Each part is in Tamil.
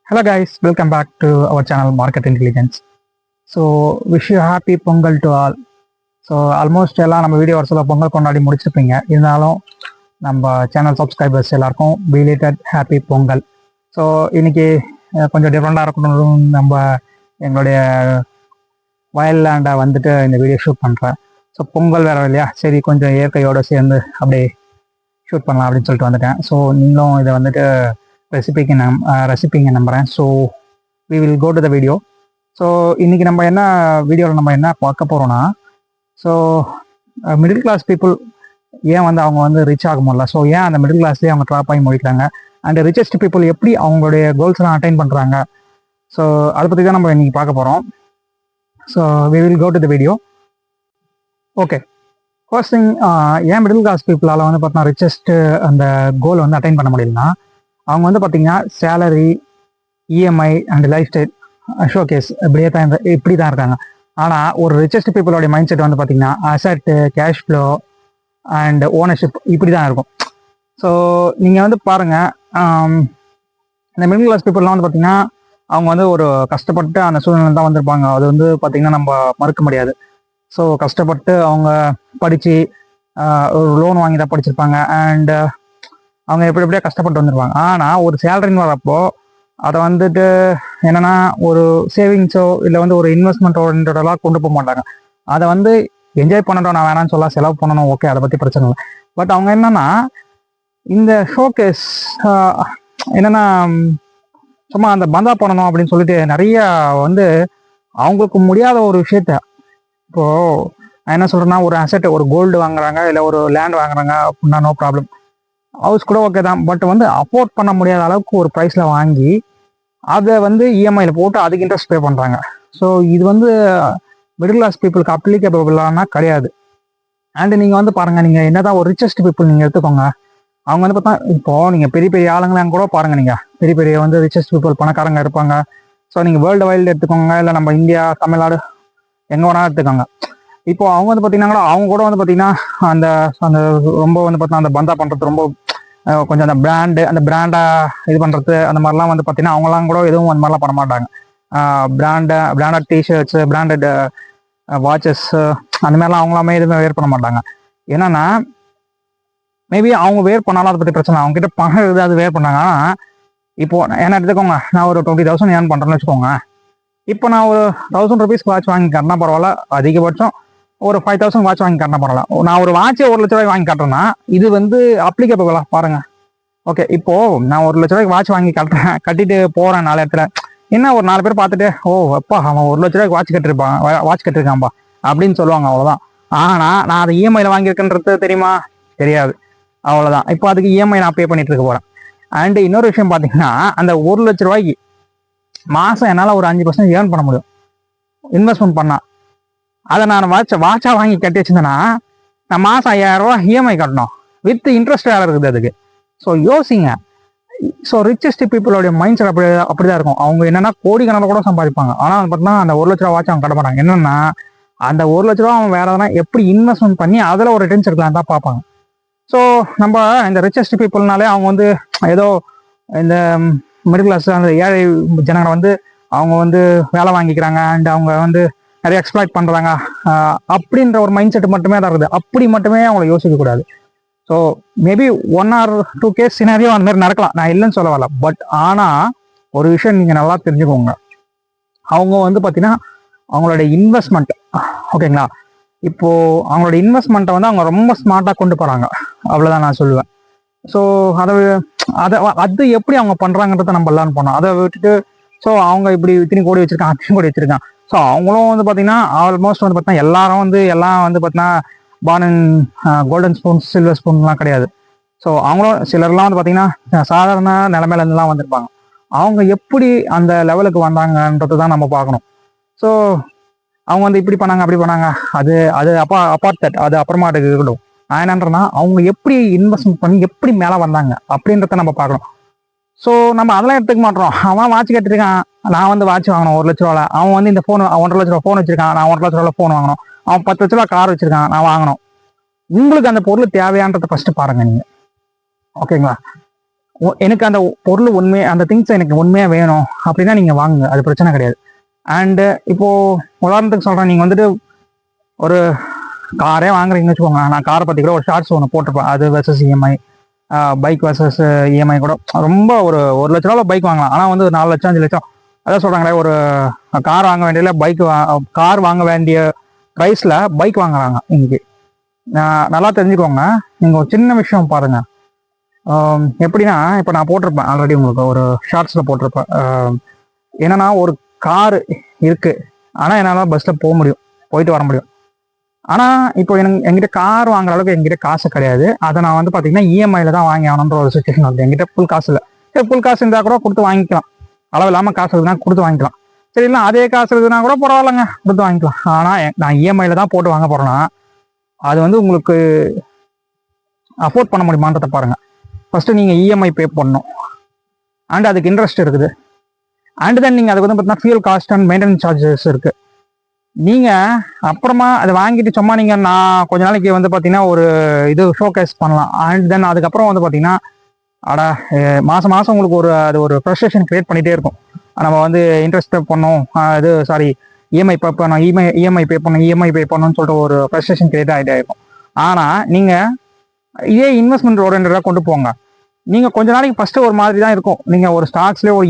Hello guys, welcome back to our channel Market Intelligence. So wish you happy Pongal to all. So almost எல்லாம் நம்ம வீடியோ வருஷத்தில் பொங்கல் கொண்டாடி முடிச்சிருப்பீங்க. இருந்தாலும் நம்ம சேனல் சப்ஸ்கிரைபர்ஸ் எல்லாருக்கும் belated happy பொங்கல். ஸோ இன்னைக்கு கொஞ்சம் டிஃப்ரெண்டாக இருக்கணும். நம்ம எங்களுடைய வயல் லேண்டை வந்துட்டு இந்த வீடியோ ஷூட் பண்ணுறேன். ஸோ பொங்கல் வேறு இல்லையா, சரி கொஞ்சம் இயற்கையோடு சேர்ந்து அப்படியே ஷூட் பண்ணலாம் அப்படின்னு சொல்லிட்டு வந்துட்டேன். ஸோ நீங்களும் இதை வந்துட்டு ரெசிபிங்க நம்புகிறேன். So we will go to the video. So இன்றைக்கி நம்ம வீடியோவில் நம்ம என்ன பார்க்க போகிறோன்னா, ஸோ மிடில் கிளாஸ் பீப்புள் ஏன் அவங்க ரீச் ஆக முடியல, ஸோ ஏன் அந்த மிடில் கிளாஸ்லேயே அவங்க ட்ராப் ஆகி முடிக்கிறாங்க, அண்ட் ரிச்சஸ்ட் பீப்புள் எப்படி அவங்களுடைய கோல்ஸ்லாம் அட்டைன் பண்ணுறாங்க. ஸோ அதை பற்றி தான் நம்ம இன்றைக்கி பார்க்க போகிறோம். So we will go to the video. Okay, first thing, ஏன் மிடில் கிளாஸ் பீப்புளால் பார்த்தீங்கன்னா ரிச்சஸ்ட் அந்த கோல் அட்டைன் பண்ண முடியலன்னா, அவங்க பார்த்தீங்கன்னா salary, EMI and lifestyle showcase இப்படி தான் இருக்காங்க. ஆனால் ஒரு ரிச்சஸ்ட் பீப்புளோடைய மைண்ட் செட் பார்த்தீங்கன்னா அசட்டு, கேஷ் ஃப்ளோ அண்ட் ஓனர்ஷிப் இப்படி தான் இருக்கும். ஸோ நீங்கள் பாருங்கள், இந்த மிடில் கிளாஸ் பீப்புளெலாம் பார்த்தீங்கன்னா அவங்க ஒரு கஷ்டப்பட்டு அந்த சூழ்நிலை தான் வந்திருப்பாங்க. அது பார்த்தீங்கன்னா நம்ம மறுக்க முடியாது. ஸோ கஷ்டப்பட்டு அவங்க படித்து ஒரு லோன் வாங்கி தான் படிச்சிருப்பாங்க. அண்ட் அவங்க எப்படியா கஷ்டப்பட்டு வந்துருப்பாங்க. ஆனால் ஒரு சேலரின்னு வரப்போ அதை என்னன்னா ஒரு சேவிங்ஸோ இல்லை ஒரு இன்வெஸ்ட்மெண்ட் ஓரியன்டாக கொண்டு போக மாட்டாங்க. அதை என்ஜாய் பண்ணட்டும், நான் வேணான்னு சொல்ல, செலவு பண்ணணும், ஓகே, அதை பற்றி பிரச்சனை இல்லை. பட் அவங்க என்னன்னா இந்த ஷோகேஸ் என்னன்னா சும்மா அந்த பந்தா பண்ணணும் அப்படின்னு சொல்லிட்டு நிறைய அவங்களுக்கு முடியாத ஒரு விஷயத்த, இப்போ நான் என்ன சொல்றேன்னா, ஒரு அசெட், ஒரு கோல்டு வாங்குறாங்க இல்லை ஒரு லேண்ட் வாங்குறாங்க அப்படின்னா நோ ப்ராப்ளம், ஹவுஸ் கூட ஓகே தான். பட் அஃபோர்ட் பண்ண முடியாத அளவுக்கு ஒரு ப்ரைஸில் வாங்கி அதை இஎம்ஐயில் போட்டு அதுக்கு இன்ட்ரெஸ்ட் பே பண்ணுறாங்க. ஸோ இது மிடில் கிளாஸ் பீப்புளுக்கு அப்ளிகபிளானா கிடையாது. அண்டு நீங்கள் பாருங்கள், நீங்கள் என்னதான் ஒரு ரிச்சஸ்ட் பீப்புள் நீங்கள் எடுத்துக்கோங்க, அவங்க பார்த்தா இப்போது நீங்கள் பெரிய பெரிய ஆளுங்களாம் கூட பாருங்கள், நீங்கள் பெரிய பெரிய ரிச்சஸ்ட் பீப்புள் பணக்காரங்க இருப்பாங்க. ஸோ நீங்கள் வேர்ல்டு வைல்டு எடுத்துக்கோங்க, இல்லை நம்ம இந்தியா, தமிழ்நாடு, எங்கே வேணாலும் எடுத்துக்கோங்க. இப்போ அவங்க பார்த்தீங்கன்னா கூட அவங்க கூட பார்த்தீங்கன்னா அந்த அந்த ரொம்ப பார்த்தீங்கன்னா அந்த பந்தா பண்ணுறது ரொம்ப கொஞ்சம் அந்த பிராண்டாக இது பண்ணுறது அந்த மாதிரிலாம் பார்த்தீங்கன்னா அவங்களாம் கூட எதுவும் அந்த மாதிரிலாம் பண்ண மாட்டாங்க. பிராண்டட் டிஷர்ட்ஸு, பிராண்டட் வாட்சஸ் அந்த மாதிரிலாம் அவங்களாமே எதுவுமே வேர் பண்ண மாட்டாங்க. என்னன்னா மேபி அவங்க வேர் பண்ணாலும் அதை பற்றி பிரச்சனை, அவங்க கிட்ட பணம் இருக்குது, அது வேர் பண்ணாங்க. ஆனால் இப்போ என்ன எடுத்துக்கோங்க, நான் ஒரு 20,000 ஏர்ன் பண்ணுறேன்னு வச்சுக்கோங்க. இப்போ நான் ஒரு 1000 rupees வாட்ச் வாங்கி காட்டினா பரவாயில்ல, அதிகபட்சம் ஒரு 5,000 வாட்ச் வாங்கி காட்டினா பரவாயில்ல. நான் ஒரு வாட்சை 1,00,000 வாங்கி காட்டுறேன்னா இது அப்ளிகபிளா பாருங்க. ஓகே, இப்போ நான் 1,00,000 வாட்ச் வாங்கி காட்டுறேன், கட்டிட்டு போறேன் 4 இடத்துல, என்ன ஒரு 4 பேர் பார்த்துட்டு, ஓ அப்பா அவன் 1,00,000 வாட்ச் கட்டிருக்கான்பா அப்படின்னு சொல்லுவாங்க, அவ்வளவுதான். ஆனா நான் அதை இஎம்ஐல வாங்கியிருக்கேன்றது தெரியுமா? தெரியாது, அவ்வளவுதான். இப்போ அதுக்கு இஎம்ஐ நான் பே பண்ணிட்டு இருக்க போறேன். அண்ட் இன்னொரு விஷயம் பாத்தீங்கன்னா, அந்த 1,00,000 மாசம் என்னால் ஒரு 5% ஏர்ன் பண்ண முடியும் இன்வெஸ்ட்மெண்ட் பண்ணா. அதை நான் வாட்சா வாங்கி கட்டி வச்சிருந்தேன்னா நான் மாதம் 5,000 இஎம்ஐ கட்டணும், வித் இன்ட்ரெஸ்ட் வேறு இருக்குது அதுக்கு. ஸோ யோசிங்க. ஸோ ரிச்சஸ்ட் பீப்புளோடைய மைண்ட் செட் அப்படிதான் இருக்கும். அவங்க என்னன்னா கோடிக்கணக்கில் கூட சம்பாதிப்பாங்க. ஆனால் பார்த்தீங்கன்னா அந்த 1,00,000 வாட்ச் அவங்க கட்ட மாட்டாங்க. என்னன்னா அந்த 1,00,000 அவன் வேற எதனா எப்படி இன்வெஸ்ட்மெண்ட் பண்ணி அதில் ஒரு ரிட்டர்ன்ஸ் எடுக்கலாம் தான் பார்ப்பாங்க. ஸோ நம்ம இந்த ரிச்சஸ்ட் பீப்புள்னாலே அவங்க ஏதோ இந்த மிடில் கிளாஸ் அந்த ஏழை ஜனங்களை அவங்க வேலை வாங்கிக்கிறாங்க அண்ட் அவங்க நிறைய எக்ஸ்ப்ளாய்ட் பண்ணுறாங்க அப்படின்ற ஒரு மைண்ட் செட் மட்டுமே தான் இருக்குது. அப்படி மட்டுமே அவங்கள யோசிக்கக்கூடாது. So maybe 1 or 2 case scenario அந்த மாதிரி நடக்கலாம், நான் இல்லைன்னு சொல்ல வரல. பட் ஆனால் ஒரு விஷயம் நீங்கள் நல்லா தெரிஞ்சுக்கோங்க, அவங்க பார்த்தீங்கன்னா அவங்களோட இன்வெஸ்ட்மெண்ட், ஓகேங்களா, இப்போது அவங்களோட இன்வெஸ்ட்மெண்ட்டை அவங்க ரொம்ப ஸ்மார்ட்டாக கொண்டு போகிறாங்க, அவ்வளோதான் நான் சொல்லுவேன். ஸோ அது எப்படி அவங்க பண்ணுறாங்கன்றத நம்ம லேர்ன் பண்ணோம். அதை விட்டுட்டு ஸோ அவங்க இப்படி இத்தனை கோடி வச்சிருக்காங்க, அத்தனை கோடி வச்சிருக்காங்க. ஸோ அவங்களும் பார்த்தீங்கன்னா ஆல்மோஸ்ட் பார்த்தீங்கன்னா எல்லாரும் எல்லாம் பார்த்தீங்கன்னா born in golden spoons, silver ஸ்பூன்லாம் கிடையாது. ஸோ அவங்களும் சிலர்லாம் பார்த்தீங்கன்னா சாதாரண நிலைமையிலேருந்துலாம் வந்திருப்பாங்க. அவங்க எப்படி அந்த லெவலுக்கு வந்தாங்கன்றது தான் நம்ம பார்க்கணும். ஸோ அவங்க இப்படி பண்ணாங்க, அப்படி பண்ணாங்க, அது அப்பார்ட் தட், அது அப்புறமாட்டுக்கு இருக்கட்டும். நான் என்னன்றேன்னா அவங்க எப்படி இன்வெஸ்ட்மெண்ட் பண்ணி எப்படி மேலே வந்தாங்க அப்படின்றத நம்ம பார்க்கணும். ஸோ நம்ம அதெல்லாம் எடுத்துக்க மாட்டோம். அவன் வாட்ச் கட்டிருக்கான், நான் வாட்ச் வாங்கணும் 1,00,000. அவன் இந்த ஃபோன் 1,50,000 ஃபோன் வச்சிருக்கான், நான் 1,50,000 ஃபோன் வாங்கணும். அவன் 10,00,000 கார் வச்சிருக்கான், நான் வாங்கணும். உங்களுக்கு அந்த பொருள் தேவையான்றதை ஃபர்ஸ்ட் பாருங்க நீங்க, ஓகேங்களா? எனக்கு அந்த பொருள் அந்த திங்ஸ் எனக்கு உண்மையாக வேணும் அப்படின்னா நீங்கள் வாங்குங்க, அது பிரச்சனை கிடையாது. அண்டு இப்போது உதாரணத்துக்கு சொல்கிறேன், நீங்கள் வந்துட்டு ஒரு காரே வாங்குறீங்கன்னு வச்சுக்கோங்க. நான் காரை பற்றி கூட ஒரு ஷார்ட்ஸ் ஒன்று போட்டிருப்பேன், அது versus EMI, bike versus EMI கூட. ரொம்ப ஒரு 1,00,000 பைக் வாங்கலாம், ஆனால் வந்து 4 லட்சம் 5 லட்சம் அதான் சொல்கிறாங்களே, ஒரு கார் வாங்க வேண்டியதில் கார் வாங்க வேண்டிய ப்ரைஸில் பைக் வாங்குறாங்க இன்னைக்கு. நல்லா தெரிஞ்சுக்கோங்க. நீங்கள் ஒரு சின்ன விஷயம் பாருங்கள். எப்படின்னா, இப்போ நான் போட்டிருப்பேன் ஆல்ரெடி, உங்களுக்கு ஒரு ஷார்ட்ஸில் போட்டிருப்பேன். என்னன்னா, ஒரு காரு இருக்குது, ஆனால் என்னால் பஸ்ஸில் போக முடியும், போயிட்டு வர முடியும். ஆனால் இப்போ என்கிட்ட கார் வாங்குற அளவுக்கு என்கிட்ட காசு கிடையாது. அதை நான் வந்து பார்த்தீங்கன்னா இஎம்ஐயில் தான் வாங்கி ஆகணுன்ற ஒரு சுச்சுவேஷன் வருது. என்கிட்ட ஃபுல் காசு இல்லை. ஃபுல் காசு இருந்தால் கூட கொடுத்து வாங்கிக்கலாம், அளவு இல்லாமல் காசு இருக்குதுன்னா கொடுத்து வாங்கிக்கலாம். சரி, இல்லை அதே காசு இருக்குதுன்னா கூட பரவாயில்லைங்க, கொடுத்து வாங்கிக்கலாம். ஆனால் நான் இஎம்ஐயில் தான் போட்டு வாங்க போகிறேன்னா அது வந்து உங்களுக்கு அஃபோர்ட் பண்ண முடியுமான்றதை பாருங்கள். ஃபஸ்ட்டு நீங்கள் இஎம்ஐ பே பண்ணணும், அண்ட் அதுக்கு இன்ட்ரெஸ்ட் இருக்குது. அண்ட் தென் நீங்கள் அதுக்கு வந்து பார்த்தீங்கன்னா fuel cost and maintenance charges இருக்குது. நீங்கள் அப்புறமா அதை வாங்கிட்டு சும்மா நான் கொஞ்ச நாளைக்கு வந்து பார்த்தீங்கன்னா ஒரு இது ஷோகேஸ் பண்ணலாம். அண்ட் தென் அதுக்கப்புறம் வந்து பார்த்தீங்கன்னா மாதம் மாதம் உங்களுக்கு ஒரு ஃப்ரஸ்ட்ரேஷன் கிரியேட் பண்ணிகிட்டே இருக்கும். நம்ம வந்து இன்ட்ரெஸ்ட் பே பண்ணோம், இஎம்ஐ பே பண்ணோம், இஎம்ஐ பே பண்ணணும்னு சொல்லிட்டு ஒரு ஃப்ரஸ்ட்ரேஷன் கிரியேட் ஆகிட்டே இருக்கும். ஆனால் நீங்கள் இதே இன்வெஸ்ட்மெண்ட் ஓரியன்டாக கொண்டு போங்க. நீங்கள் கொஞ்ச நாளைக்கு ஃபஸ்ட்டு ஒரு மாதிரி தான் இருக்கும். நீங்கள் ஒரு ஸ்டாக்ஸ்லேயே ஒரு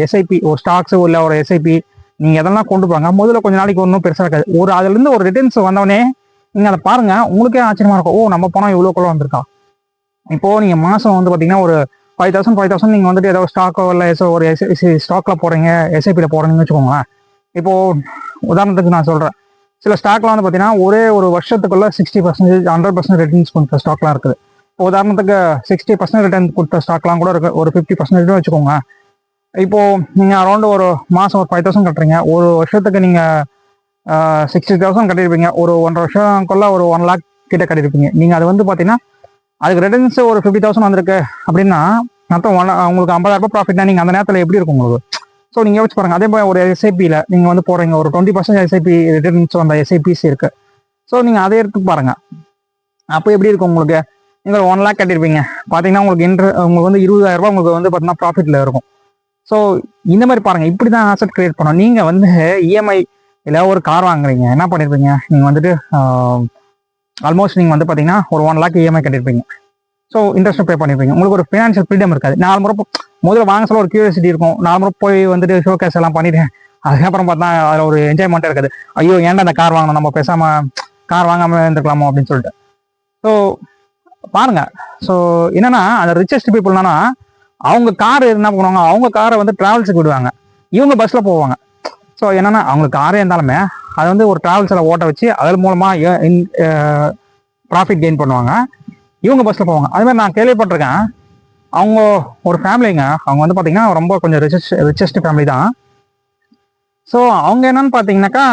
எஸ்ஐபி, ஒரு ஸ்டாக்ஸோ இல்லை ஒரு எஸ்ஐபி, நீங்கள் எதெல்லாம் கொண்டு போங்க. முதல்ல கொஞ்ச நாளைக்கு ஒன்றும் பெருசாக இருக்காது. அதுலேருந்து ஒரு ரிட்டர்ன்ஸ் வந்தவொடனே நீங்கள் அதை பாருங்கள், உங்களுக்கே ஆச்சரியமாக இருக்கும். நம்ம பணம் இவ்வளோக்குள்ள வந்திருக்கா. இப்போது நீங்கள் மாதம் வந்து பார்த்தீங்கன்னா ஒரு 5,000 நீங்கள் வந்துட்டு ஏதோ ஸ்டாக்கோ இல்லை ஒரு ஸ்டாக்கில் போடுறீங்க, எஸ்ஐபியில் போடுறீங்கன்னு வச்சுக்கோங்களேன். இப்போது உதாரணத்துக்கு நான் சொல்கிறேன், சில ஸ்டாக்லாம் வந்து பார்த்தீங்கன்னா ஒரே ஒரு வருஷத்துக்குள்ள 60%, 100% ரிட்டர்ன்ஸ் கொடுத்த ஸ்டாக்லாம் இருக்குது. உதாரணத்துக்கு 60% ரிட்டர்ன் கொடுத்த ஸ்டாக்லாம் கூட இருக்குது. ஒரு 50% வச்சுக்கோங்க. இப்போது நீங்கள் அரௌண்டு ஒரு மாதம் ஒரு 5,000 கட்டுறீங்க, ஒரு வருஷத்துக்கு நீங்கள் 60,000 கட்டியிருப்பீங்க. ஒரு 1.5 வருஷம்குள்ள ஒரு 1 lakh கிட்ட கட்டியிருப்பீங்க. நீங்கள் அது வந்து பார்த்தீங்கன்னா அதுக்கு ரிட்டர்ன்ஸ் ஒரு 50,000 வந்திருக்கு அப்படின்னா மொத்தம் உங்களுக்கு 50,000 ப்ராஃபிட்னா நீங்கள் அந்த நேரத்தில் எப்படி இருக்கும் உங்களுக்கு? ஸோ நீங்கள் யோசிச்சு பாருங்கள். அதே போல் ஒரு எஸ்ஐபியில் நீங்கள் வந்து போகிறீங்க, ஒரு 20% எஸ்ஐபி ரிட்டர்ன்ஸ் வந்த எஸ்ஐபிஸ் இருக்குது. ஸோ நீங்கள் அதை எடுத்து பாருங்கள், அப்போ எப்படி இருக்கும் உங்களுக்கு? நீங்கள் 1 lakh கட்டியிருப்பீங்க, பார்த்தீங்கன்னா உங்களுக்கு வந்து 20,000 உங்களுக்கு வந்து பார்த்தீங்கன்னா ப்ராஃபிட்டில் இருக்கும். ஸோ இந்த மாதிரி பாருங்கள், இப்படி தான் ஆசெட் கிரியேட் பண்ணணும். நீங்கள் வந்து இஎம்ஐ இல்லை ஒரு கார் வாங்குறீங்க, என்ன பண்ணியிருப்பீங்க? நீங்கள் வந்துட்டு ஆல்மோஸ்ட் நீங்கள் வந்து பார்த்தீங்கன்னா ஒரு 1 lakh இஎம்ஐ கட்டியிருப்பீங்க. ஸோ இன்ட்ரெஸ்ட் பே பண்ணியிருப்பீங்க. உங்களுக்கு ஒரு ஃபினான்ஷியல் ஃப்ரீடம் இருக்காது. 4 முறை முதல்ல வாங்க சொல்ல ஒரு கியூரியாசிட்டி இருக்கும். 4 முறை போய் வந்துட்டு ஷோ கேஸ் எல்லாம் பண்ணிட்டேன், அதுக்கப்புறம் பார்த்தா அதில் ஒரு என்ஜாய்மெண்ட்டாக இருக்காது. ஐயோ ஏன்டா அந்த கார் வாங்கணும், நம்ம பேசாமல் கார் வாங்காமல் இருந்துக்கலாமோ அப்படின்னு சொல்லிட்டு. ஸோ பாருங்க, ஸோ என்னன்னா அந்த ரிச்சஸ்ட் பீப்புள்னா அவங்க கார் என்ன பண்ணுவாங்க, அவங்க காரை வந்து டிராவல்ஸுக்கு விடுவாங்க, இவங்க பஸ்ஸில் போவாங்க. ஸோ என்னன்னா அவங்களுக்கு காரே இருந்தாலுமே அதை வந்து ஒரு டிராவல்ஸில் ஓட்ட வச்சு அதன் மூலமாக ப்ராஃபிட் கெயின் பண்ணுவாங்க, இவங்க பஸ்ஸில் போவாங்க. அது மாதிரி நான் கேள்விப்பட்டிருக்கேன். அவங்க ஒரு ஃபேமிலிங்க, அவங்க வந்து பார்த்தீங்கன்னா ரொம்ப கொஞ்சம் ரிச்சஸ்ட் ஃபேமிலி தான். ஸோ அவங்க என்னன்னு பார்த்தீங்கன்னாக்கா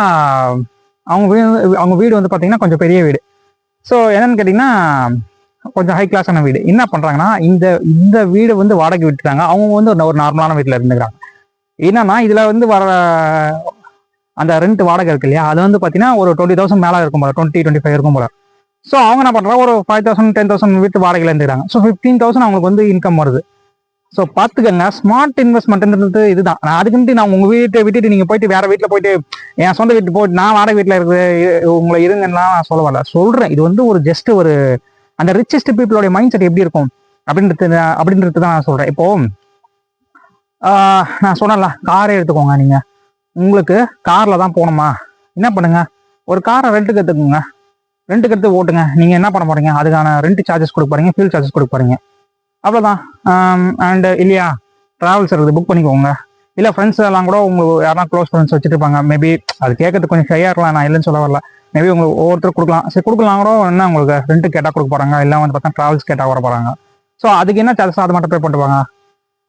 அவங்க வீடு வந்து பார்த்தீங்கன்னா கொஞ்சம் பெரிய வீடு. ஸோ என்னன்னு கேட்டிங்கன்னா கொஞ்சம் ஹை கிளாஸான வீடு. என்ன பண்ணுறாங்கன்னா இந்த வீடு வந்து வாடகை விட்டுட்டாங்க. அவங்க வந்து ஒரு நார்மலான வீட்டில் இருந்துக்கிறாங்க. என்னன்னா இதில் வந்து வர அந்த ரெண்ட் வாடகை இருக்கு இல்லையா, அது வந்து பார்த்தீங்கன்னா ஒரு 20,000 மேலே இருக்கும் போல, 20-25 இருக்கும் போல. ஸோ அவங்க என்ன பண்ணுறாங்க, ஒரு 5,000 10,000 வீட்டு வாடகையில் இருந்துக்கிறாங்க. ஸோ 15,000 அவங்களுக்கு வந்து இன்கம் வருது. ஸோ பார்த்துக்கங்க, ஸ்மார்ட் இன்வெஸ்ட்மெண்ட்ன்றது இதுதான். நான் அதுக்குன்ட்டு நான் உங்கள் வீட்டை விட்டுட்டு நீங்கள் போயிட்டு வேற வீட்டில் போயிட்டு என் சொந்த வீட்டுக்கு போயிட்டு நான் வாடகை வீட்டில் இருக்கிற உங்களை இருங்கன்னா நான் சொல்ல வரல, சொல்கிறேன். இது வந்து ஒரு ஜஸ்ட் ஒரு அந்த ரிச்சஸ்ட் பீப்புளோடைய மைண்ட் செட் எப்படி இருக்கும் அப்படின்றது தான் நான் சொல்கிறேன். இப்போ நான் சொன்னல, காரே எடுத்துக்கோங்க. நீங்கள் உங்களுக்கு காரில் தான் போகணுமா, என்ன பண்ணுங்க, ஒரு காரை ரெண்ட்டுக்கு எடுத்துக்கோங்க, ரெண்ட்டுக்கு எடுத்து ஓட்டுங்க. நீங்கள் என்ன பண்ண போறீங்க, அதுக்கான ரெண்ட் சார்ஜஸ் கொடுக்க போறீங்க, ஃபியூல் சார்ஜஸ் கொடுக்க போறீங்க, அவ்வளோதான். அண்ட் இல்லையா, ட்ராவல்ஸ் இருக்குது, புக் பண்ணிக்கோங்க. இல்லை ஃப்ரெண்ட்ஸ் எல்லாம் கூட உங்களுக்கு யாரெல்லாம் க்ளோஸ் ஃப்ரெண்ட்ஸ் வச்சுருப்பாங்க, மேபி அது கேட்கறதுக்கு கொஞ்சம் ஷையாக இருக்கலாம், நான் இல்லைன்னு சொல்ல வரல. மேபி உங்களுக்கு ஒவ்வொருத்தர் கொடுக்கலாம், சரி கொடுக்கலாம் கூட. என்ன உங்களுக்கு ரெண்ட்டு கேட்டால் கொடுக்க போகிறாங்க, இல்லை வந்து பார்த்தா ட்ராவல்ஸ் கேட்டால் வர போகிறாங்க. ஸோ அதுக்கு என்ன சார்ஜஸ் அதை மட்டும் பே பண்ணிட்டுவாங்க.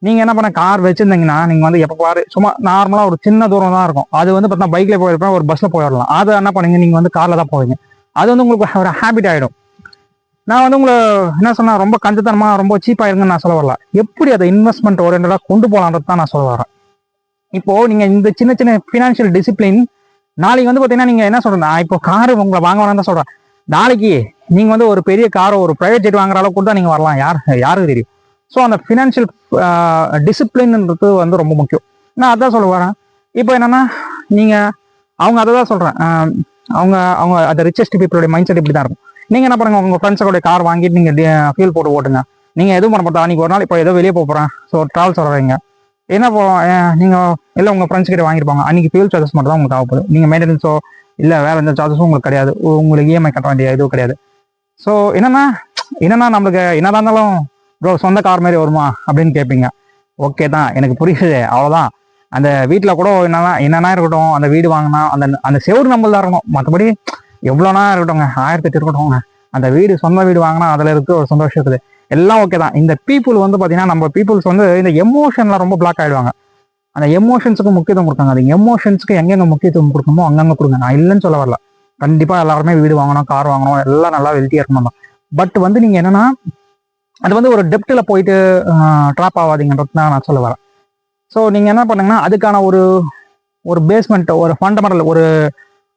நீங்கள் என்ன பண்ண, கார் வச்சுருந்தீங்கன்னா நீங்கள் வந்து எப்போ பாரு சும்மா நார்மலாக ஒரு சின்ன தூரம் தான் இருக்கும், அது வந்து பார்த்தா பைக்கில் போயிருப்பேன், ஒரு பஸ்ஸில் போயிடலாம். அது என்ன பண்ணுங்க, நீங்கள் வந்து காரில் தான் போவீங்க. அது வந்து உங்களுக்கு ஒரு ஹேபிட் ஆகிடும். நான் வந்து உங்களை என்ன சொன்னால் ரொம்ப கஞ்சத்தனமாக ரொம்ப சீப்பாக இருங்கன்னு நான் சொல்ல வரல, எப்படி அதை இன்வெஸ்ட்மெண்ட் ஓரியன்டாக கொண்டு போகலான்றது தான் நான் சொல்ல வரேன். இப்போது நீங்கள் இந்த சின்ன சின்ன ஃபினான்ஷியல் டிசிப்ளின் நாளைக்கு வந்து பார்த்தீங்கன்னா நீங்கள் என்ன சொல்கிறேன், நான் இப்போ காரு உங்களை வாங்க வேணாம் தான் சொல்கிறேன். நாளைக்கு நீங்கள் வந்து ஒரு பெரிய காரோ ஒரு ப்ரைவேட் ஜெட் வாங்குற அளவுக்கு கூட தான் நீங்கள் வரலாம். யாருக்கு தெரியும்? ஸோ அந்த ஃபினான்ஷியல் டிசிப்ளின்ன்றது வந்து ரொம்ப முக்கியம். நான் அதான் சொல்ல வரேன். இப்போ என்னன்னா நீங்கள் அவங்க அதை தான் சொல்கிறேன், அவங்க அவங்க அந்த ரிச்சஸ்ட் பீப்புளுடைய மைண்ட் செட் இப்படி தான் இருக்கும். நீங்கள் என்ன பண்ணுங்க, உங்கள் ஃப்ரெண்ட்ஸோடைய கார் வாங்கிட்டு நீங்கள் ஃபியூல் போட்டு ஓட்டுங்க. நீங்கள் எதுவும் பண்ண மாட்டோம். அன்றைக்கி ஒரு நாள் இப்போ ஏதோ வெளியே போகிறேன், ஸோ ட்ராவல்ஸ் வர்றீங்க, என்ன போகிறோம் நீங்கள் இல்லை உங்கள் ஃப்ரெண்ட்ஸ் கிட்ட வாங்கியிருப்பாங்க. அன்றைக்கி ஃபியூல் சார்ஜஸ் மட்டும் தான் உங்களுக்கு தேவைப்படுது. நீங்கள் மெயின்டெனன்ஸோ இல்லை வேறு எந்த சார்ஜஸும் உங்களுக்கு கிடையாது, உங்களுக்கு இஎம்ஐ கட்ட வேண்டிய இதுவும் கிடையாது. ஸோ என்னன்னா நம்மளுக்கு என்னதான் இருந்தாலும் ப்ரோ சொந்த கார் மாதிரி வருமா அப்படின்னு கேட்பீங்க. ஓகே தான், எனக்கு புரியுது, அவ்வளோதான். அந்த வீட்டில் கூட என்னன்னா இருக்கட்டும், அந்த வீடு வாங்கினா அந்த செவரு நம்மள தான் இருக்கணும், மற்றபடி எவ்வளோனா இருக்கட்டும்ங்க, 1008 இருக்கட்டும்ங்க. அந்த வீடு சொந்த வீடு வாங்கினா அதில் இருக்க ஒரு சந்தோஷம் இருக்குது, எல்லாம் ஓகே தான். இந்த பீப்புள் வந்து பார்த்தீங்கன்னா நம்ம பீப்புள்ஸ் வந்து இந்த எமோஷன்லாம் ரொம்ப பிளாக் ஆகிடுவாங்க. அந்த எமோஷன்ஸுக்கு முக்கியத்துவம் கொடுத்தாங்க. அது எமோஷன்ஸுக்கு எங்கெங்கே முக்கியத்துவம் கொடுக்கணுமோ அங்கங்கே கொடுங்க. நான் இல்லைன்னு சொல்ல வரல, கண்டிப்பாக எல்லாருமே வீடு வாங்கணும், கார் வாங்கணும், எல்லாம் நல்லா வெல்த்தியாக இருக்கணும் தான். பட் வந்து நீங்கள் என்னன்னா அது வந்து ஒரு டெப்த்தில் போயிட்டு ட்ராப் ஆகாதீங்கன்றது தான் நான் சொல்ல வரேன். ஸோ நீங்கள் என்ன பண்ணுங்கன்னா அதுக்கான ஒரு பேஸ்மெண்ட், ஒரு ஃபண்டமெண்டல், ஒரு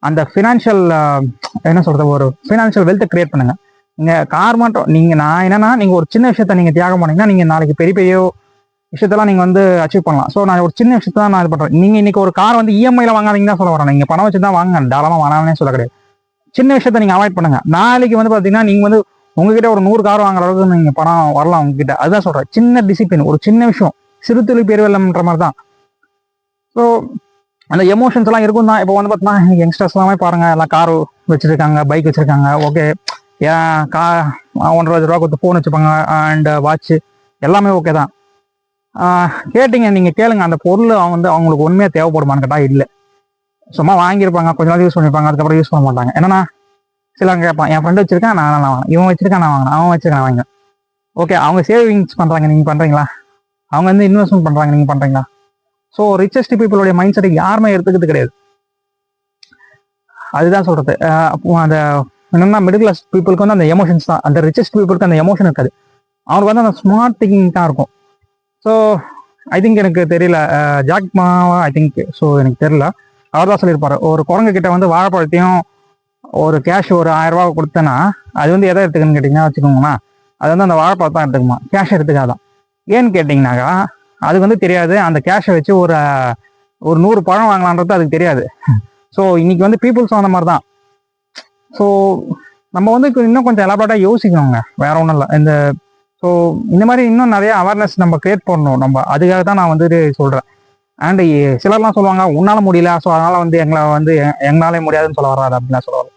அந்த ஃபினான்ஷியல் என்ன சொல்கிறது, ஒரு ஃபினான்ஷியல் வெல்த்தை கிரியேட் பண்ணுங்க. நீங்கள் கார் மட்டும் நான் என்னன்னா நீங்கள் ஒரு சின்ன விஷயத்த நீங்கள் தியாகம் பண்ணீங்கன்னா நீங்கள் நாளைக்கு பெரிய பெரிய விஷயத்தெல்லாம் நீங்கள் வந்து அச்சீவ் பண்ணலாம். ஸோ நான் ஒரு சின்ன விஷயத்த தான் நான் இது பண்ணுறேன். நீங்கள் இன்னைக்கு ஒரு கார் வந்து இஎம்ஐயில் வாங்காதீங்கன்னு தான் சொல்ல வரேன். நீங்கள் பணம் வச்சு தான் வாங்க, தாராளமாக வாங்காமனே சொல்ல கிடையாது. சின்ன விஷயத்த நீங்கள் அவாய்ட் பண்ணுங்க. நாளைக்கு வந்து பார்த்தீங்கன்னா நீங்கள் வந்து உங்ககிட்ட ஒரு 100 கார் வாங்குற அளவுக்கு நீங்கள் பணம் வரலாம் உங்ககிட்ட. அதுதான் சொல்கிறேன், சின்ன டிசிப்ளின், ஒரு சின்ன விஷயம், சிறு துளி பெருவெள்ளம்ன்ற மாதிரி தான். ஸோ அந்த எமோஷன்ஸ் எல்லாம் இருக்கும் தான். இப்போ வந்து பார்த்தீங்கன்னா யங்ஸ்டர்ஸ் எல்லாமே பாருங்க, எல்லாம் கார் வச்சிருக்காங்க, பைக் வச்சிருக்காங்க. ஓகே, ஏன் 1.5 லட்ச ரூபா கொடுத்து ஃபோன் வச்சுப்பாங்க அண்ட் வாட்ச், எல்லாமே ஓகே தான். கேட்டீங்க, நீங்கள் கேளுங்க, அந்த பொருள் அவங்களுக்கு உண்மையாக தேவைப்படுமான்னு கேட்டால் இல்லை. சும்மா வாங்கியிருப்பாங்க, கொஞ்ச நாள் யூஸ் பண்ணிப்பாங்க, அதுக்கப்புறம் யூஸ் பண்ண மாட்டாங்க. என்னன்னா சில கேட்பான், என் ஃப்ரெண்டு வச்சிருக்கேன் நான் வாங்கினேன், இவன் வச்சிருக்கேன் நான் வாங்கினேன், அவன் வச்சிருக்கேன் வாங்க. ஓகே, அவங்க சேவிங்ஸ் பண்ணுறாங்க, நீங்கள் பண்ணுறீங்களா? அவங்க வந்து இன்வெஸ்ட்மெண்ட் பண்ணுறாங்க, நீங்கள் பண்ணுறீங்களா? ஸோ ரிச்சஸ்ட் பீப்புளுடைய மைண்ட் செட்டுக்கு யாருமே எடுத்துக்கிறது கிடையாது. அதுதான் சொல்கிறது. அந்த என்னன்னா மிடில் கிளாஸ் பீப்புளுக்கு வந்து அந்த எமோஷன்ஸ் தான். அந்த ரிச்சஸ்ட் பீப்புளுக்கு அந்த எமோஷன் இருக்காது, அவங்களுக்கு வந்து அந்த ஸ்மார்ட் திங்கிங் தான் இருக்கும். ஸோ ஐ திங்க் எனக்கு தெரியல, jack Mala I think, so எனக்கு தெரியல, அவர் தான் சொல்லியிருப்பாரு, ஒரு குரங்கு கிட்ட வந்து வாழைப்பழத்தையும் ஒரு கேஷ் ஒரு 1000 ரூபா கொடுத்தேன்னா அது வந்து எதை எடுத்துக்கன்னு கேட்டிங்கன்னா வச்சுக்கோங்களேன், அது வந்து அந்த வாழைப்பழம் தான் எடுத்துக்குமா, கேஷ் எடுத்துக்காதான். ஏன்னு கேட்டிங்கனாக்கா அதுக்கு வந்து தெரியாது, அந்த கேஷை வச்சு ஒரு 100 பழம் வாங்கலான்றது அதுக்கு தெரியாது. ஸோ இன்னைக்கு வந்து பீப்புள்ஸ் அந்த மாதிரி தான். ஸோ நம்ம வந்து இன்னும் கொஞ்சம் எலாபரேட்டாக யோசிக்கணுங்க, வேற ஒன்றும் இல்லை. ஸோ இந்த மாதிரி இன்னும் நிறைய அவேர்னஸ் நம்ம கிரியேட் பண்ணணும். நம்ம அதுக்காக தான் நான் வந்து சொல்கிறேன். அண்ட் சிலர்லாம் சொல்லுவாங்க உன்னால் முடியல, ஸோ அதனால் வந்து எங்களாலே முடியாதுன்னு சொல்ல வராது அப்படின்லாம் சொல்லுவாங்க.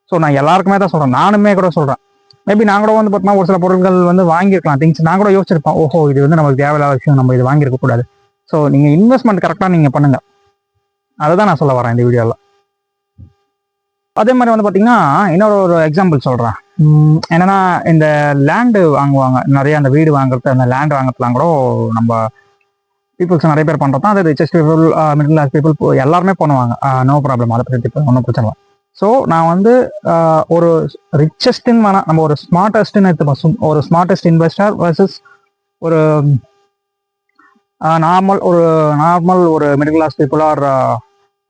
ஸோ நான் எல்லாருக்குமே தான் சொல்கிறேன், நானுமே கூட சொல்கிறேன். மேபி நான் கூட வந்து பார்த்தீங்கன்னா ஒரு சில பொருட்கள் வந்து வாங்கியிருக்கலாம், திங்ஸ் நான் கூட யோசிச்சிருப்பேன், ஓஹோ இது வந்து நமக்கு தேவையில்லாத விஷயம், நம்ம இது வாங்கியிருக்க கூடாது. ஸோ நீங்கள் இன்வெஸ்ட்மெண்ட் கரெக்டாக நீங்கள் பண்ணுங்கள், அதை தான் நான் சொல்ல வரேன் இந்த வீடியோவில். அதே மாதிரி வந்து பார்த்தீங்கன்னா இன்னொரு ஒரு எக்ஸாம்பிள் சொல்கிறேன். என்னன்னா இந்த லேண்டு வாங்குவாங்க நிறைய, அந்த வீடு வாங்குறது, அந்த லேண்ட் வாங்குறதுலாம் கூட நம்ம பீப்புள்ஸ் நிறைய பேர் பண்ணுறது தான். அது richest people, middle class people எல்லாருமே பண்ணுவாங்க, நோ ப்ராப்ளம், அதை பற்றி ஒன்றும் பிரச்சனை இல்லை. ஸோ நான் வந்து ஒரு ரிச்சஸ்ட்ன்னு வேணாம், நம்ம ஒரு ஸ்மார்ட்டஸ்ட்னு எடுத்துப்போம். ஒரு ஸ்மார்ட்டஸ்ட் இன்வெஸ்டர் வர்சஸ் ஒரு நார்மல் ஒரு middle class people or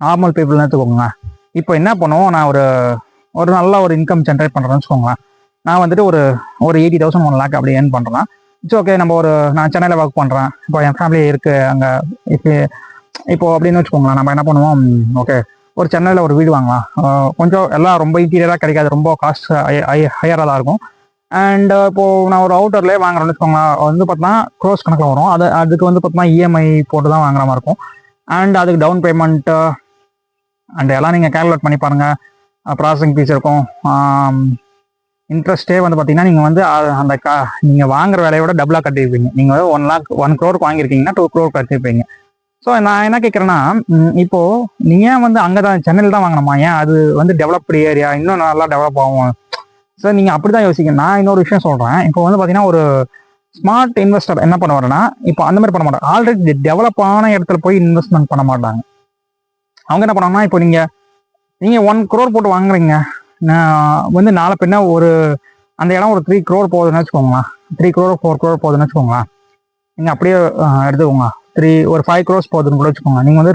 normal பீப்புள்னு எடுத்துக்கோங்க. இப்போ என்ன பண்ணுவோம், நான் ஒரு நல்ல ஒரு இன்கம் ஜென்ரேட் பண்ணுறேன்னு வச்சுக்கோங்களேன். நான் வந்துட்டு ஒரு 80,000 1 lakh அப்படி ஏர்ன் பண்ணுறேன். It's okay. நான் சென்னையில் ஒர்க் பண்ணுறேன், இப்போ என் ஃபேமிலி இருக்குது அங்கே. இப்போ அப்படின்னு வச்சுக்கோங்களேன், நம்ம என்ன பண்ணுவோம், ஓகே ஒரு சென்னையில் ஒரு வீடு வாங்கலாம். கொஞ்சம் எல்லாம் ரொம்ப இன்டீரியராக கிடைக்காது, ரொம்ப காஸ்ட் ஹையராக தான் இருக்கும். அண்ட் இப்போது நான் ஒரு அவுட்டர்லேயே வாங்குறேன்னு வச்சுக்கோங்களேன், வந்து பார்த்தீங்கன்னா க்ரோஸ் கணக்கில் வரும். அதுக்கு வந்து பார்த்தீங்கன்னா இஎம்ஐ போட்டு தான் வாங்குற மாதிரி இருக்கும். அண்ட் அதுக்கு டவுன் பேமெண்ட்டு அண்ட் எல்லாம் நீங்கள் கேல்குலேட் பண்ணி பாருங்கள். ப்ராசஸிங் ஃபீஸ் இருக்கும், இன்ட்ரெஸ்ட்டே வந்து பார்த்தீங்கன்னா நீங்கள் வந்து அந்த நீங்கள் வாங்குற விலையோட டபுளாக கட்டியிருப்பீங்க. நீங்கள் வந்து 1 crore வாங்கியிருக்கீங்கன்னா 2 crore கட்டியிருப்பீங்க. ஸோ நான் என்ன கேட்குறேன்னா, இப்போது நீங்கள் ஏன் வந்து அங்கே தான் சென்னையில் தான் வாங்கணுமா, ஏன் அது வந்து டெவலப்டு ஏரியா இன்னும் நல்லா டெவலப் ஆகும். ஸோ நீங்கள் அப்படி தான் யோசிக்கணும். நான் இன்னொரு விஷயம் சொல்கிறேன். இப்போ வந்து பார்த்தீங்கன்னா ஒரு ஸ்மார்ட் இன்வெஸ்டர் என்ன பண்ணுவாருன்னா, இப்போ அந்த மாதிரி பண்ண மாட்டாங்க, ஆல்ரெடி டெவலப் ஆன இடத்துல போய் இன்வெஸ்ட்மெண்ட் பண்ண மாட்டாங்க. அவங்க என்ன பண்ணாங்கன்னா, இப்போ நீங்கள் 1 crore போட்டு வாங்குறீங்க, வந்து நாளை பின்ன அந்த இடம் ஒரு 3 crore போகுதுன்னு வச்சுக்கோங்களேன், 3 crore 4 crore போகுதுன்னு வச்சுக்கோங்களேன். நீங்கள் அப்படியே எடுத்துக்கோங்க, ஒரு 5 crores போகுதுன்னு கூட வச்சுக்கோங்க. நீங்கள் வந்து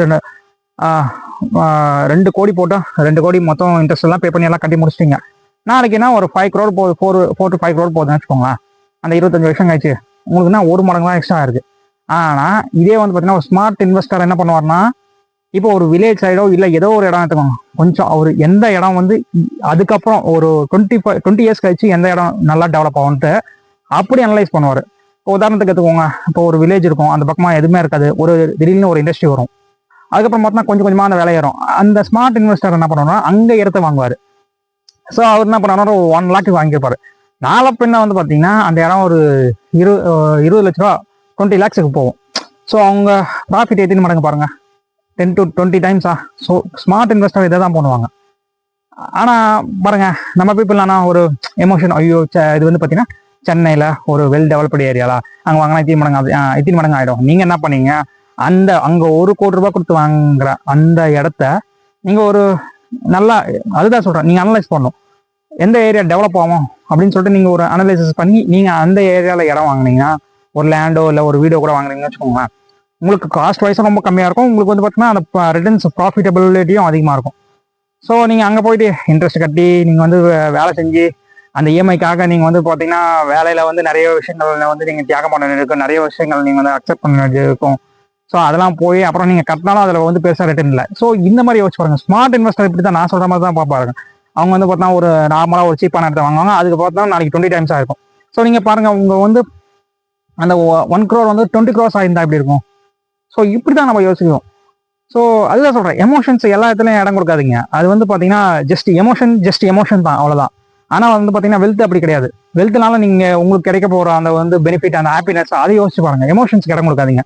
2 கோடி போட்டால் 2 கோடி மொத்தம் இன்ட்ரெஸ்ட் எல்லாம் பே பண்ணி எல்லாம் கட்டி முடிச்சிட்டிங்க. நாளைக்கு என்ன ஒரு 5 crore போகுது, 4 to 5 crore போகுதுன்னு வச்சுக்கோங்களேன். அந்த 25 வருஷம் கழிச்சு உங்களுக்குன்னா 1 மடங்கு தான் எக்ஸ்ட்ரா இருக்குது. ஆனால் இதே வந்து பார்த்தீங்கன்னா ஒரு ஸ்மார்ட் இன்வெஸ்டர் என்ன பண்ணுவார்னா, இப்போ ஒரு வில்லேஜ் சைடோ இல்லை ஏதோ ஒரு இடம் எடுத்துக்கோங்க, கொஞ்சம் அவர் எந்த இடம் வந்து அதுக்கப்புறம் ஒரு 20 இயர்ஸ் கழிச்சு எந்த இடம் நல்லா டெவலப் ஆகும்ட்டு அப்படி அனலைஸ் பண்ணுவார். இப்போ உதாரணத்துக்கு எடுத்துக்கோங்க, இப்போ ஒரு வில்லேஜ் இருக்கும், அந்த பக்கமாக எதுவுமே இருக்காது, ஒரு திடீர்னு ஒரு இண்டஸ்ட்ரி வரும், அதுக்கப்புறம் பார்த்தா கொஞ்சம் கொஞ்சமாக அந்த வேலை ஏறும். அந்த ஸ்மார்ட் இன்வெஸ்டர் என்ன பண்ணுவாருன்னா அங்கே இடத்த வாங்குவார். ஸோ அவர் என்ன பண்ணுவாரு, 1 lakh வாங்கியிருப்பாரு. நாளை பின்ன வந்து பார்த்தீங்கன்னா அந்த இடம் ஒரு 20 லட்ச ரூபா 20 lakhs போகும். ஸோ அவங்க ப்ராஃபிட் எத்தனை மடங்கு பாருங்க, 10 to 20 டைம்ஸா. ஸோ ஸ்மார்ட் இன்வெஸ்டர் இதை தான் பண்ணுவாங்க. ஆனால் பாருங்க, நம்ம பீப்புள் ஒரு எமோஷன், ஐயோ இது வந்து பார்த்தீங்கன்னா சென்னையில் ஒரு வெல் டெவலப்டு ஏரியாலா அங்கே வாங்கினா இத்தனை மடங்கு ஆகிடும். நீங்கள் என்ன பண்ணீங்க, அங்கே 1 கோடி ரூபாய் கொடுத்து வாங்குற அந்த இடத்த நீங்கள் ஒரு நல்லா, அதுதான் சொல்கிறேன், நீங்கள் அனலைஸ் பண்ணணும் எந்த ஏரியா டெவலப் ஆகும் அப்படின்னு சொல்லிட்டு நீங்கள் ஒரு அனலைசிஸ் பண்ணி நீங்கள் அந்த ஏரியாவில் இடம் வாங்கினீங்கன்னா, ஒரு லேண்டோ இல்லை ஒரு வீடோ கூட வாங்குறீங்கன்னு வச்சுக்கோங்களேன், உங்களுக்கு காஸ்ட் வைஸும் ரொம்ப கம்மியாக இருக்கும், உங்களுக்கு வந்து பார்த்தீங்கன்னா அந்த ரிட்டர்ன்ஸ் ப்ராஃபிட்டபிலிட்டியும் அதிகமாக இருக்கும். ஸோ நீங்கள் அங்கே போயிட்டு இன்ட்ரெஸ்ட் கட்டி நீங்கள் வந்து வேலை செஞ்சு அந்த இஎம்ஐக்காக நீங்கள் வந்து பார்த்தீங்கன்னா வேலையில் வந்து நிறைய விஷயங்கள் வந்து நீங்கள் தியாகம் பண்ண வேண்டியிருக்கும், நிறைய விஷயங்கள் நீங்கள் வந்து அக்செப்ட் பண்ண வேண்டியிருக்கும். ஸோ அதெல்லாம் போய் அப்புறம் நீங்கள் கட்டினாலும் அதில் வந்து பெருசாக ரிட்டர்ன் இல்லை. ஸோ இந்த மாதிரி யோசிச்சு பாருங்க. ஸ்மார்ட் இன்வெஸ்டர் இப்படி தான் நான் சொல்கிற மாதிரி தான் பார்ப்பாருங்க. அவங்க வந்து பார்த்தா ஒரு நார்மலாக ஒரு சீப்பான இடத்த வாங்குவாங்க, அதுக்கு பார்த்தா நாளைக்கு 20 டைம்ஸாக இருக்கும். ஸோ நீங்கள் பாருங்கள், உங்க வந்து அந்த 1 crore வந்து 20 crores ஆயிருந்தா எப்படி இருக்கும். ஸோ இப்படி தான் நம்ம யோசிக்கிறோம். ஸோ அதுதான் சொல்கிறேன், எமோஷன்ஸ் எல்லா இடத்துலையும் இடம் கொடுக்காதீங்க. அது வந்து பார்த்தீங்கன்னா ஜஸ்ட் எமோஷன் தான், அவ்வளோதான். ஆனால் வந்து பார்த்தீங்கன்னா வெல்த் அப்படி கிடையாது. வெல்த்னால நீங்கள் உங்களுக்கு கிடைக்க போகிற அந்த வந்து பெனிஃபிட், அந்த ஹாப்பினஸ், அதை யோசிச்சு பாருங்க. எமோஷன்ஸ்க்கு இடம் கொடுக்காதீங்க.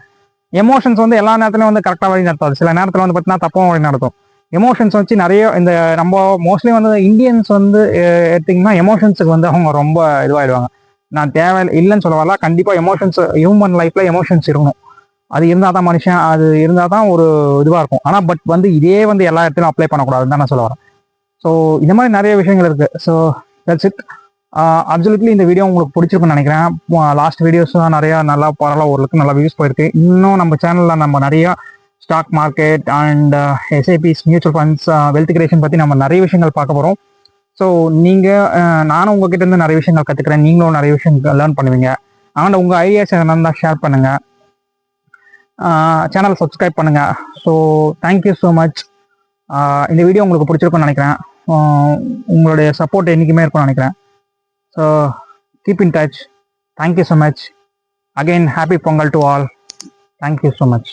எமோஷன்ஸ் வந்து எல்லா நேரத்துலையும் வந்து கரெக்டாக வழி நடத்தாது, சில நேரத்தில் வந்து பார்த்தீங்கன்னா தப்பாக வழி நடத்தும். எமோஷன்ஸ் வச்சு நிறைய இந்த நம்ம மோஸ்ட்லி வந்து இந்தியன்ஸ் வந்து எடுத்திங்கன்னா எமோஷன்ஸுக்கு வந்து அவங்க ரொம்ப இதுவாகிடுவாங்க. நான் தேவை இல்லைன்னு சொல்ல வரல, கண்டிப்பாக எமோஷன்ஸ் ஹியூமன் லைஃப்பில் எமோஷன்ஸ் இருக்கணும். அது இருந்தால் தான் மனுஷன், அது இருந்தால் தான் ஒரு இதுவாக இருக்கும். ஆனால் பட் வந்து இதே வந்து எல்லா இடத்துலையும் அப்ளை பண்ணக்கூடாதுன்னு தான் நான் சொல்ல வரேன். ஸோ இந்த மாதிரி நிறைய விஷயங்கள் இருக்குது. So that's it. அப்சல்யூட்லி இந்த வீடியோ உங்களுக்கு பிடிச்சிருக்குன்னு நினைக்கிறேன். லாஸ்ட் வீடியோஸ் தான் நிறையா நல்லா பரவாயில்ல, ஓரளவுக்கு நல்லா வியூஸ் போயிருக்கு. இன்னும் நம்ம சேனலில் நம்ம நிறையா stock market and SIPs, mutual funds, wealth creation பற்றி நம்ம நிறைய விஷயங்கள் பார்க்க போகிறோம். ஸோ நீங்கள் நானும் உங்ககிட்ட இருந்து நிறைய விஷயங்கள் கற்றுக்கிறேன், நீங்களும் நிறைய விஷயங்கள் லேர்ன் பண்ணுவீங்க. ஆனால் உங்கள் ஐடியாஸ் என்னென்னா ஷேர் பண்ணுங்கள், சேனல் சப்ஸ்கிரைப் பண்ணுங்கள். So thank you so much. இந்த வீடியோ உங்களுக்கு பிடிச்சிருக்குன்னு நினைக்கிறேன். உங்களுடைய சப்போர்ட் என்றைக்குமே இருக்கும்னு நினைக்கிறேன். So keep in touch. Thank you so much. Again happy Pongal to all. Thank you so much.